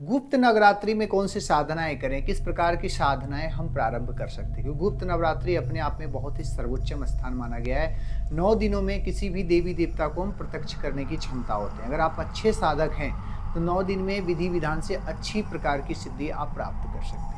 गुप्त नवरात्रि में कौन सी साधनाएं करें, किस प्रकार की साधनाएं हम प्रारंभ कर सकते हैं, क्योंकि गुप्त नवरात्रि अपने आप में बहुत ही सर्वोच्चम स्थान माना गया है। 9 दिनों में किसी भी देवी देवता को हम प्रत्यक्ष करने की क्षमता होते हैं। अगर आप अच्छे साधक हैं तो 9 दिन में विधि विधान से अच्छी प्रकार की सिद्धि आप प्राप्त कर सकते हैं।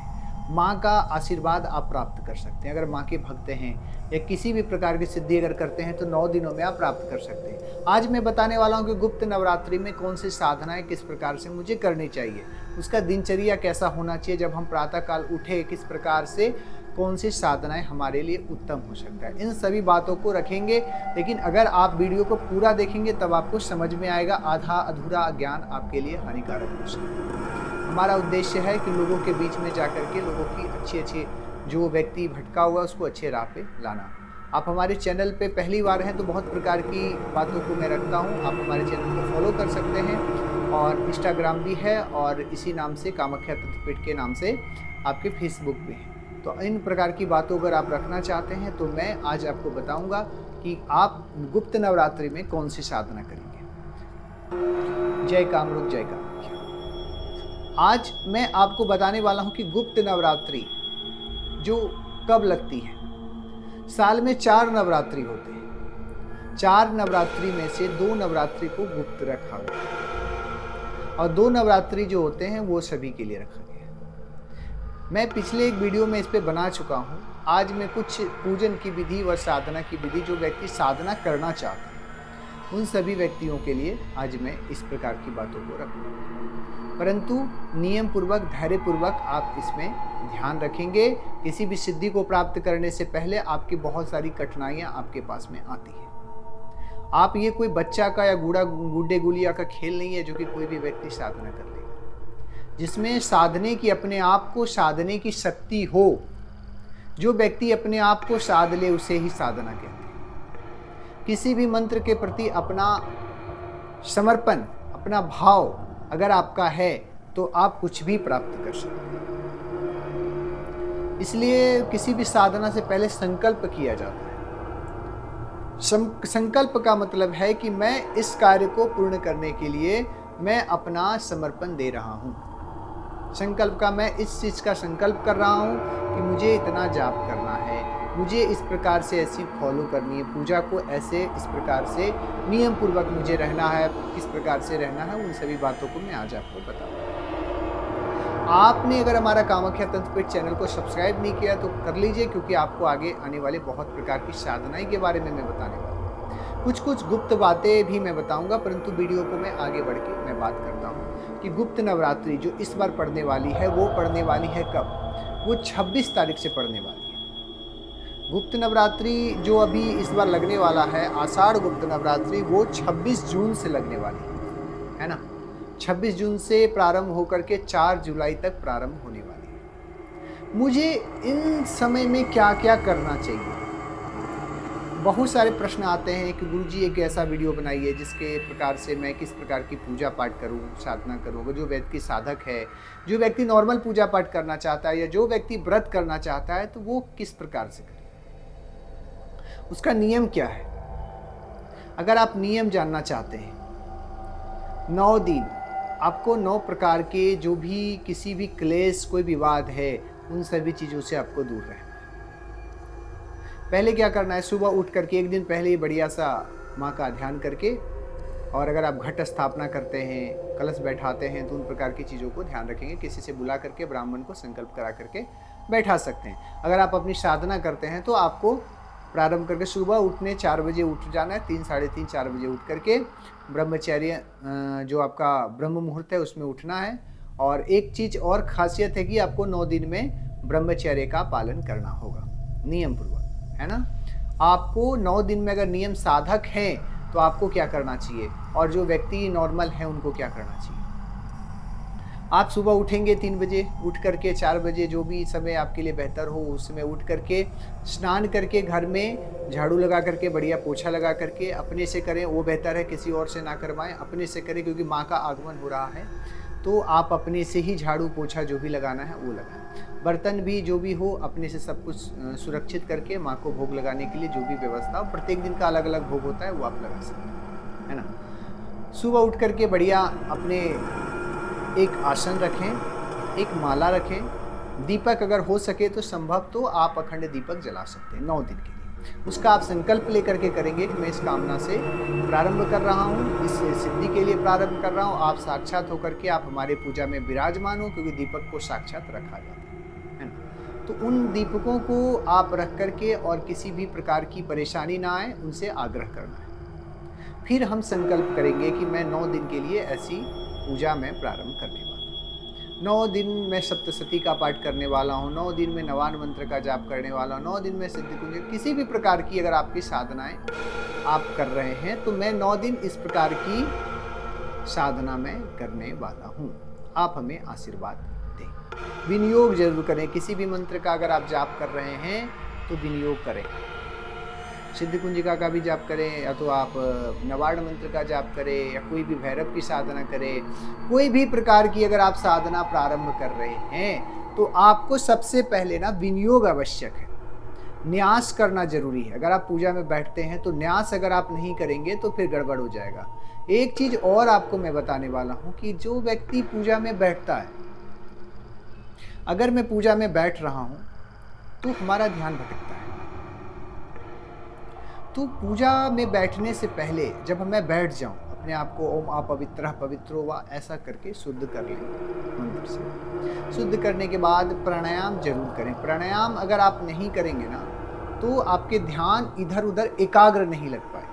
माँ का आशीर्वाद आप प्राप्त कर सकते हैं। अगर माँ के भक्त हैं या किसी भी प्रकार की सिद्धि अगर करते हैं तो 9 दिनों में आप प्राप्त कर सकते हैं। आज मैं बताने वाला हूँ कि गुप्त नवरात्रि में कौन सी साधनाएं किस प्रकार से मुझे करनी चाहिए, उसका दिनचर्या कैसा होना चाहिए, जब हम प्रातः काल उठे किस प्रकार से कौन सी साधनाएं हमारे लिए उत्तम हो सकता है, इन सभी बातों को रखेंगे। लेकिन अगर आप वीडियो को पूरा देखेंगे तब आपको समझ में आएगा, आधा अधूरा ज्ञान आपके लिए हानिकारक हो सकता है। हमारा उद्देश्य है कि लोगों के बीच में जाकर के लोगों की अच्छी जो व्यक्ति भटका हुआ उसको अच्छे राह पे लाना। आप हमारे चैनल पे पहली बार हैं तो बहुत प्रकार की बातों को मैं रखता हूँ। आप हमारे चैनल को फॉलो कर सकते हैं और इंस्टाग्राम भी है और इसी नाम से कामाख्या तंत्रपीठ के नाम से आपके फेसबुक भी है। तो इन प्रकार की बातों अगर आप रखना चाहते हैं तो मैं आज आपको बताऊंगा कि आप गुप्त नवरात्रि में कौन सी साधना करेंगे। जय कामरूप, जय कामाख्या। आज मैं आपको बताने वाला हूं कि गुप्त नवरात्रि जो कब लगती है। साल में 4 नवरात्रि होते हैं। 4 नवरात्रि में से 2 नवरात्रि को गुप्त रखा गया और 2 नवरात्रि जो होते हैं वो सभी के लिए रखा गया। मैं पिछले एक वीडियो में इस पे बना चुका हूँ। आज मैं कुछ पूजन की विधि व साधना की विधि, जो व्यक्ति साधना करना चाहते हैं उन सभी व्यक्तियों के लिए आज मैं इस प्रकार की बातों को रखूँगा। परंतु नियम पूर्वक, धैर्य पूर्वक आप इसमें ध्यान रखेंगे। किसी भी सिद्धि को प्राप्त करने से पहले आपकी बहुत सारी कठिनाइयां आपके पास में आती है। आप ये कोई बच्चा का या गुड्डे गुड़िया का खेल नहीं है जो कि कोई भी व्यक्ति साधना कर लेगा। जिसमें साधने की, अपने आप को साधने की शक्ति हो, जो व्यक्ति अपने आप को साध ले उसे ही साधना कहते हैं। किसी भी मंत्र के प्रति अपना समर्पण, अपना भाव अगर आपका है तो आप कुछ भी प्राप्त कर सकते हैं। इसलिए किसी भी साधना से पहले संकल्प किया जाता है। संकल्प का मतलब है कि मैं इस कार्य को पूर्ण करने के लिए मैं अपना समर्पण दे रहा हूँ। संकल्प का, मैं इस चीज़ का संकल्प कर रहा हूँ कि मुझे इतना जाप करना है, मुझे इस प्रकार से ऐसी फॉलो करनी है, पूजा को ऐसे इस प्रकार से नियम पूर्वक मुझे रहना है, किस प्रकार से रहना है, उन सभी बातों को मैं आज आपको बताऊंगा। आपने अगर हमारा कामाख्या तंत्रपीठ चैनल को सब्सक्राइब नहीं किया तो कर लीजिए, क्योंकि आपको आगे आने वाले बहुत प्रकार की साधनाएं के बारे में मैं बताने वाला हूँ। कुछ गुप्त बातें भी मैं बताऊंगा, परंतु वीडियो को मैं आगे बढ़ के मैं बात करता हूँ कि गुप्त नवरात्रि जो इस बार पड़ने वाली है वो पड़ने वाली है कब। वो 26 तारीख से पड़ने वाली है। गुप्त नवरात्रि जो अभी इस बार लगने वाला है, आषाढ़ गुप्त नवरात्रि, वो 26 जून से लगने वाली है ना। 26 जून से प्रारंभ होकर के 4 जुलाई तक प्रारंभ होने वाली है। मुझे इन समय में क्या क्या करना चाहिए। बहुत सारे प्रश्न आते हैं कि गुरुजी एक ऐसा वीडियो बनाइए जिसके प्रकार से मैं किस प्रकार की पूजा पाठ करूं, साधना करूं। जो व्यक्ति साधक है, जो व्यक्ति नॉर्मल पूजा पाठ करना चाहता है या जो व्यक्ति व्रत करना चाहता है तो वो किस प्रकार से करे, उसका नियम क्या है। अगर आप नियम जानना चाहते हैं, 9 दिन आपको 9 प्रकार के जो भी किसी भी क्लेश, कोई विवाद है, उन सभी चीज़ों से आपको दूर रहना है। पहले क्या करना है, सुबह उठ करके एक दिन पहले ही बढ़िया सा माँ का ध्यान करके, और अगर आप घट स्थापना करते हैं, कलश बैठाते हैं तो उन प्रकार की चीज़ों को ध्यान रखेंगे। किसी से बुला करके ब्राह्मण को संकल्प करा करके बैठा सकते हैं। अगर आप अपनी साधना करते हैं तो आपको प्रारंभ करके सुबह उठने 4 बजे उठ जाना है। 3, साढ़े 3, 4 बजे उठ करके ब्रह्मचर्य जो आपका ब्रह्म मुहूर्त है उसमें उठना है। और एक चीज़ और खासियत है कि आपको 9 दिन में ब्रह्मचर्य का पालन करना होगा नियम पूर्वक, है ना। आपको 9 दिन में अगर नियम साधक हैं तो आपको क्या करना चाहिए, और जो व्यक्ति नॉर्मल है उनको क्या करना चाहिए। आप सुबह उठेंगे 3 बजे, उठ करके 4 बजे जो भी समय आपके लिए बेहतर हो उस समय उठ करके स्नान करके घर में झाड़ू लगा करके, बढ़िया पोछा लगा करके अपने से करें, वो बेहतर है। किसी और से ना करवाएं, अपने से करें, क्योंकि माँ का आगमन हो रहा है तो आप अपने से ही झाड़ू पोछा जो भी लगाना है वो लगाएं। बर्तन भी जो भी हो अपने से सब कुछ सुरक्षित करके माँ को भोग लगाने के लिए जो भी व्यवस्था हो, प्रत्येक दिन का अलग अलग भोग होता है वो आप लगा सकते हैं, है ना। सुबह उठ करके बढ़िया अपने एक आसन रखें, एक माला रखें, दीपक अगर हो सके तो संभव तो आप अखंड दीपक जला सकते हैं 9 दिन के लिए। उसका आप संकल्प लेकर के करेंगे कि मैं इस कामना से प्रारंभ कर रहा हूँ, इस सिद्धि के लिए प्रारंभ कर रहा हूँ। आप साक्षात होकर के आप हमारे पूजा में विराजमान हो, क्योंकि दीपक को साक्षात रखा जाता है ना। तो उन दीपकों को आप रख करके और किसी भी प्रकार की परेशानी ना आए उनसे आग्रह करना है। फिर हम संकल्प करेंगे कि मैं 9 दिन के लिए ऐसी पूजा में प्रारंभ करने वाला हूँ। 9 दिन मैं सप्तशती का पाठ करने वाला हूँ, 9 दिन में नवान मंत्र का जाप करने वाला हूँ, 9 दिन में सिद्धि कुंज, किसी भी प्रकार की अगर आपकी साधनाएं आप कर रहे हैं तो मैं 9 दिन इस प्रकार की साधना में करने वाला हूँ। आप हमें आशीर्वाद दें। विनियोग जरूर करें। किसी भी मंत्र का अगर आप जाप कर रहे हैं तो विनियोग करें। सिद्धि कुंजिका का भी जाप करें, या तो आप नवार्ण मंत्र का जाप करें, या कोई भी भैरव की साधना करें। कोई भी प्रकार की अगर आप साधना प्रारंभ कर रहे हैं तो आपको सबसे पहले ना विनियोग आवश्यक है। न्यास करना जरूरी है। अगर आप पूजा में बैठते हैं तो न्यास अगर आप नहीं करेंगे तो फिर गड़बड़ हो जाएगा। एक चीज और आपको मैं बताने वाला हूं कि जो व्यक्ति पूजा में बैठता है, अगर मैं पूजा में बैठ रहा हूं तो हमारा ध्यान भटकता है। तो पूजा में बैठने से पहले जब मैं बैठ जाऊं, अपने आप को ओम अपवित्रः पवित्रो वा ऐसा करके शुद्ध कर लें। मंत्र से शुद्ध करने के बाद प्राणायाम जरूर करें। प्राणायाम अगर आप नहीं करेंगे ना तो आपके ध्यान इधर उधर एकाग्र नहीं लग पाए।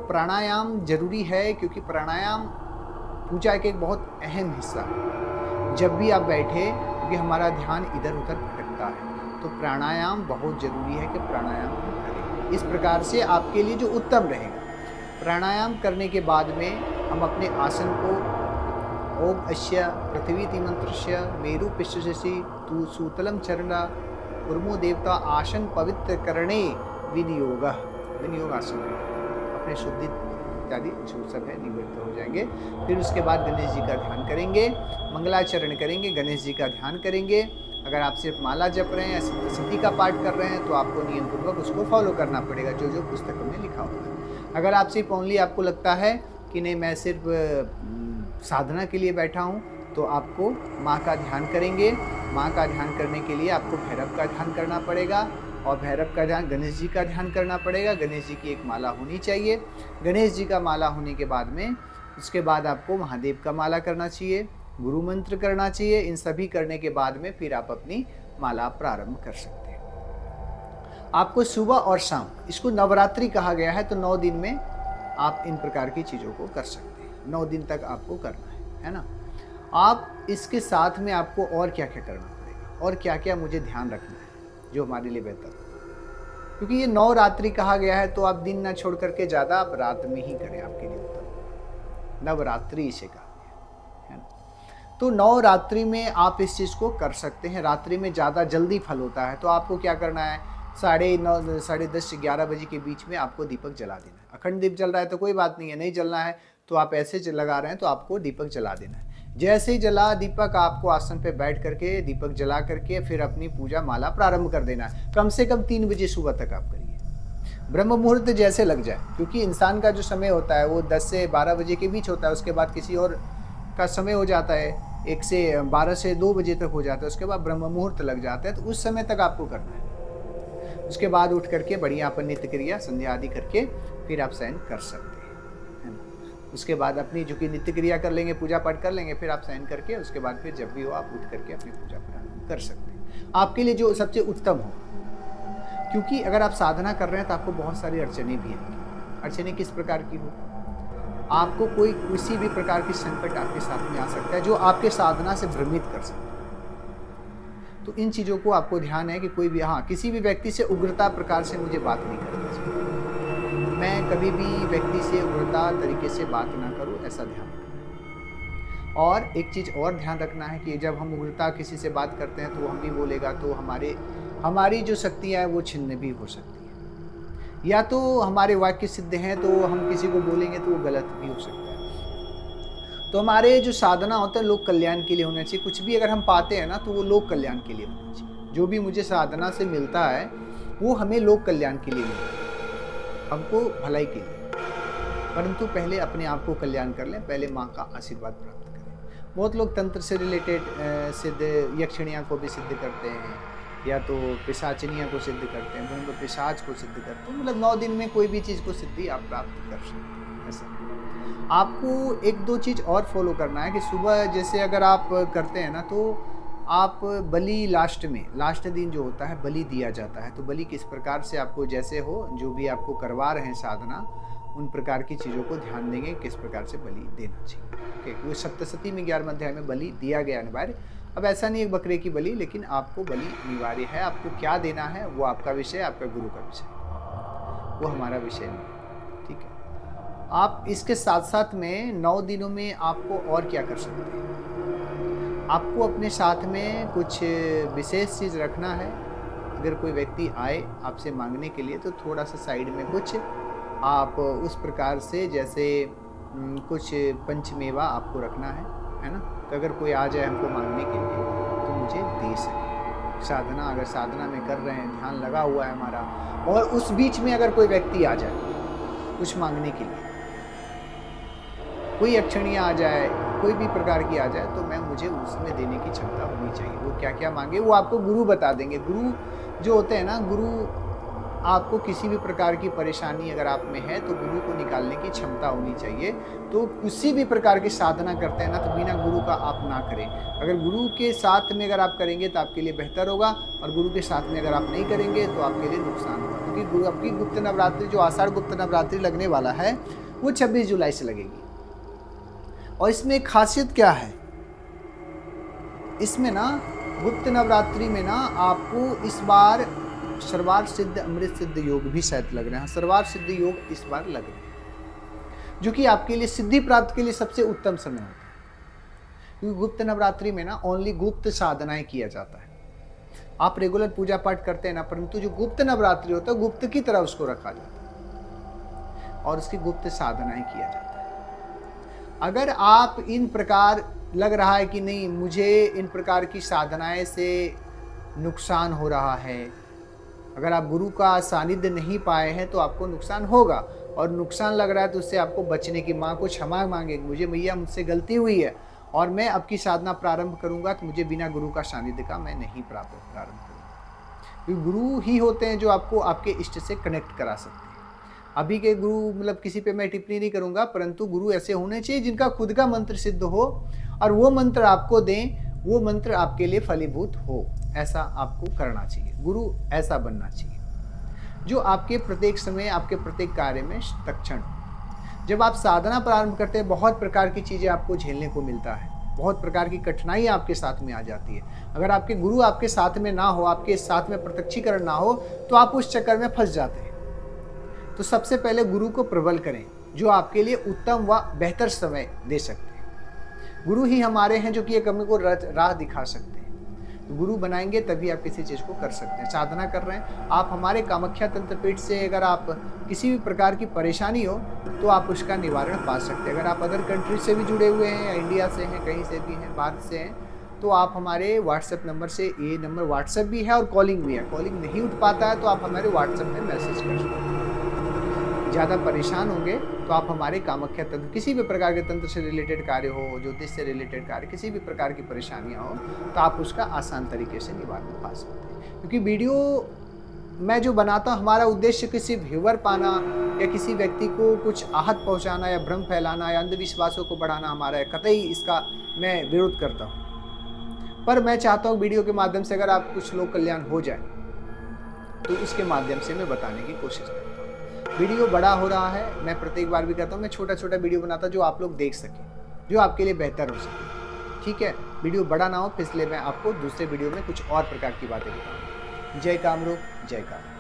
प्राणायाम जरूरी है, क्योंकि प्राणायाम पूजा के एक बहुत अहम हिस्सा है। जब भी आप बैठे, क्योंकि हमारा ध्यान इधर उधर भटकता है, तो प्राणायाम बहुत जरूरी है कि प्राणायाम करें। इस प्रकार से आपके लिए जो उत्तम रहेगा। प्राणायाम करने के बाद में हम अपने आसन को ओम अस्य पृथ्वीति मंत्रस्य मेरु पिष्टशि तु सूतलम चरणा कुर्मो देवता आसन पवित्र करणे विनियोग आसन अपने शुद्धि इत्यादि जो सब है निवृत्त हो जाएंगे। फिर उसके बाद गणेश जी का ध्यान करेंगे, मंगलाचरण करेंगे, गणेश जी का ध्यान करेंगे। अगर आप सिर्फ माला जप रहे हैं या सिद्धि का पाठ कर रहे हैं तो आपको नियम पूर्वक उसको फॉलो करना पड़ेगा, जो जो पुस्तकों में लिखा होगा। अगर आप सिर्फ ओनली आपको लगता है कि नहीं मैं सिर्फ साधना के लिए बैठा हूँ, तो आपको माँ का ध्यान करेंगे। माँ का ध्यान करने के लिए आपको भैरव का ध्यान करना पड़ेगा, और भैरव का ध्यान गणेश जी का ध्यान करना पड़ेगा। गणेश जी की एक माला होनी चाहिए। गणेश जी का माला होने के बाद में उसके बाद आपको महादेव का माला करना चाहिए, गुरु मंत्र करना चाहिए। इन सभी करने के बाद में फिर आप अपनी माला प्रारंभ कर सकते हैं। आपको सुबह और शाम, इसको नवरात्रि कहा गया है, तो 9 दिन में आप इन प्रकार की चीज़ों को कर सकते हैं। 9 दिन तक आपको करना है ना। आप इसके साथ में आपको और क्या क्या करना पड़ेगा, और क्या क्या मुझे ध्यान रखना है जो हमारे लिए बेहतर हो। क्योंकि ये नवरात्रि कहा गया है, तो आप दिन ना छोड़ करके ज़्यादा आप रात में ही करें, आपके लिए उत्तम। नवरात्रि इसे कहा गया है ना। तो नवरात्रि में आप इस चीज़ को कर सकते हैं। रात्रि में ज़्यादा जल्दी फल होता है, तो आपको क्या करना है, 9:30 साढ़े 10 से 11 बजे के बीच में आपको दीपक जला देना है। अखंड दीप जल रहा है तो कोई बात नहीं है, नहीं जलना है तो आप ऐसे लगा रहे हैं तो आपको दीपक जला देना है। जैसे ही जला दीपक, आपको आसन पे बैठ करके दीपक जला करके फिर अपनी पूजा माला प्रारंभ कर देना है। कम से कम 3 बजे सुबह तक आप करिए, ब्रह्म मुहूर्त जैसे लग जाए, क्योंकि इंसान का जो समय होता है वो 10 से 12 बजे के बीच होता है। उसके बाद किसी और का समय हो जाता है, 12 से 2 बजे तक हो जाता है, उसके बाद ब्रह्म मुहूर्त लग जाता है। तो उस समय तक आपको करना है। उसके बाद उठ करके बढ़िया अपन नित्य क्रिया संध्या आदि करके फिर आप शयन कर सकते हैं। उसके बाद अपनी जो कि नित्य क्रिया कर लेंगे, पूजा पाठ कर लेंगे, फिर आप शयन करके उसके बाद फिर जब भी हो आप उठ करके अपनी पूजा प्रारंभ कर सकते हैं, आपके लिए जो सबसे उत्तम हो। क्योंकि अगर आप साधना कर रहे हैं तो आपको बहुत सारी अड़चने भी आएंगी। अड़चने किस प्रकार की हो, आपको कोई किसी भी प्रकार की संकट आपके साथ में आ सकता है जो आपके साधना से भ्रमित कर सकता है। तो इन चीज़ों को आपको ध्यान है कि कोई भी किसी भी व्यक्ति से उग्रता प्रकार से मुझे बात नहीं करनी चाहिए। मैं कभी भी व्यक्ति से उग्रता तरीके से बात ना करूं, ऐसा ध्यान रखना। और एक चीज़ और ध्यान रखना है कि जब हम उग्रता किसी से बात करते हैं तो हम भी बोलेगा तो हमारी जो शक्तियाँ हैं वो छिन्न भी हो सकती है, या तो हमारे वाक्य सिद्ध हैं तो हम किसी को बोलेंगे तो वो गलत भी हो सकता है। तो हमारे जो साधना होता है लोक कल्याण के लिए होना चाहिए। कुछ भी अगर हम पाते हैं ना तो वो लोक कल्याण के लिए होना चाहिए। जो भी मुझे साधना से मिलता है वो हमें लोक कल्याण के लिए मिलता है, हमको भलाई के लिए। परंतु पहले अपने आप को कल्याण कर लें, पहले माँ का आशीर्वाद प्राप्त करें। बहुत लोग तंत्र से रिलेटेड सिद्ध यक्षिणियाँ को भी सिद्ध करते हैं, या तो पिशाचिनियाँ को सिद्ध करते हैं, भूत पिशाच को सिद्ध करते हैं। मतलब 9 दिन में कोई भी चीज़ को सिद्धि आप प्राप्त कर सकते हैं। ऐसा आपको 1-2 चीज़ और फॉलो करना है कि सुबह जैसे अगर आप करते हैं ना, तो आप बलि लास्ट दिन जो होता है बलि दिया जाता है। तो बलि किस प्रकार से आपको जैसे हो, जो भी आपको करवा रहे हैं साधना, उन प्रकार की चीज़ों को ध्यान देंगे किस प्रकार से बलि देना चाहिए। ओके, क्योंकि सप्तशती में 11वें अध्याय में बलि दिया गया अनिवार्य। अब ऐसा नहीं एक बकरे की बलि, लेकिन आपको बलि अनिवार्य है। आपको क्या देना है वो आपका विषय, आपका गुरु का विषय, वो हमारा विषय नहीं। ठीक है, आप इसके साथ साथ में 9 दिनों में आपको और क्या कर सकते हैं। आपको अपने साथ में कुछ विशेष चीज़ रखना है। अगर कोई व्यक्ति आए आपसे मांगने के लिए, तो थोड़ा सा साइड में कुछ आप उस प्रकार से जैसे कुछ पंचमेवा आपको रखना है ना। तो अगर कोई आ जाए हमको मांगने के लिए तो मुझे दे सके। साधना अगर साधना में कर रहे हैं, ध्यान लगा हुआ है हमारा, और उस बीच में अगर कोई व्यक्ति आ जाए कुछ मांगने के लिए, कोई यक्षिणियाँ आ जाए, कोई भी प्रकार की आ जाए, तो मुझे उसमें देने की क्षमता होनी चाहिए। वो क्या क्या मांगे वो आपको गुरु बता देंगे। गुरु जो होते हैं ना, गुरु आपको किसी भी प्रकार की परेशानी अगर आप में है तो गुरु को निकालने की क्षमता होनी चाहिए। तो किसी भी प्रकार की साधना करते हैं ना, तो बिना गुरु का आप ना करें। अगर गुरु के साथ में अगर आप करेंगे तो आपके लिए बेहतर होगा, और गुरु के साथ में अगर आप नहीं करेंगे तो आपके लिए नुकसान होगा। क्योंकि गुरु आपकी गुप्त नवरात्रि जो आषाढ़ गुप्त नवरात्रि लगने वाला है वो 26 जुलाई से लगेगी। और इसमें एक खासियत क्या है, इसमें ना गुप्त नवरात्रि में ना आपको इस बार सर्वार्थ सिद्ध अमृत सिद्ध योग भी शायद लग रहे हैं। सर्वार्थ सिद्ध योग इस बार लग रहे हैं, जो कि आपके लिए सिद्धि प्राप्त के लिए सबसे उत्तम समय होता है। क्योंकि गुप्त नवरात्रि में ना ओनली गुप्त साधनाएं किया जाता है। आप रेगुलर पूजा पाठ करते हैं ना, परंतु जो गुप्त नवरात्रि होता है गुप्त की तरह उसको रखा जाता है और उसकी गुप्त साधनाएं किया जाता है। अगर आप इन प्रकार लग रहा है कि नहीं मुझे इन प्रकार की साधनाएं से नुकसान हो रहा है, अगर आप गुरु का सानिध्य नहीं पाए हैं तो आपको नुकसान होगा, और नुकसान लग रहा है तो उससे आपको बचने की माँ को क्षमा मांगेंगे, मुझे मैया मुझसे गलती हुई है और मैं अब की साधना प्रारंभ करूंगा, तो मुझे बिना गुरु का सानिध्य का मैं नहीं प्रारंभ करूंगा। क्योंकि गुरु ही होते हैं जो आपको आपके इष्ट से कनेक्ट करा सकते हैं। अभी के गुरु मतलब किसी पे मैं टिप्पणी नहीं करूंगा, परंतु गुरु ऐसे होने चाहिए जिनका खुद का मंत्र सिद्ध हो और वो मंत्र आपको दें, वो मंत्र आपके लिए फलीभूत हो। ऐसा आपको करना चाहिए। गुरु ऐसा बनना चाहिए जो आपके प्रत्येक समय, आपके प्रत्येक कार्य में तत्क्षण। जब आप साधना प्रारंभ करते हैं, बहुत प्रकार की चीज़ें आपको झेलने को मिलता है, बहुत प्रकार की कठिनाई आपके साथ में आ जाती है। अगर आपके गुरु आपके साथ में ना हो, आपके साथ में प्रत्यक्षीकरण ना हो, तो आप उस चक्कर में फंस जाते हैं। तो सबसे पहले गुरु को प्रबल करें, जो आपके लिए उत्तम व बेहतर समय दे सकते हैं। गुरु ही हमारे हैं जो कि एक हमें को राह दिखा सकते हैं। तो गुरु बनाएंगे तभी आप किसी चीज़ को कर सकते हैं। साधना कर रहे हैं आप, हमारे कामाख्या तंत्रपीठ से अगर आप किसी भी प्रकार की परेशानी हो तो आप उसका निवारण पा सकते हैं। अगर आप अदर कंट्री से भी जुड़े हुए हैं या इंडिया से हैं, कहीं से भी हैं, बाहर से हैं, तो आप हमारे व्हाट्सएप नंबर से, ये नंबर व्हाट्सएप भी है और कॉलिंग भी है। कॉलिंग नहीं उठ पाता है तो आप हमारे व्हाट्सएप में मैसेज कर सकते हैं। ज़्यादा परेशान होंगे तो आप हमारे कामाख्या तंत्र, किसी भी प्रकार के तंत्र से रिलेटेड कार्य हो, ज्योतिष से रिलेटेड कार्य, किसी भी प्रकार की परेशानियां हो, तो आप उसका आसान तरीके से निवारण पा सकते हैं। क्योंकि वीडियो मैं जो बनाता हूँ, हमारा उद्देश्य किसी व्यूअर पाना या किसी व्यक्ति को कुछ आहत पहुँचाना या भ्रम फैलाना या अंधविश्वासों को बढ़ाना हमारा है, कतई इसका मैं विरोध करता हूँ। पर मैं चाहता हूँ वीडियो के माध्यम से अगर आप कुछ लोग कल्याण हो जाए तो उसके माध्यम से मैं बताने की कोशिश करता हूँ। वीडियो बड़ा हो रहा है, मैं प्रत्येक बार भी कहता हूँ, मैं छोटा छोटा वीडियो बनाता जो आप लोग देख सकें, जो आपके लिए बेहतर हो सके। ठीक है, वीडियो बड़ा ना हो, इसलिए मैं आपको दूसरे वीडियो में कुछ और प्रकार की बातें बताऊँगा। जय कामरूप, जय कामरूप।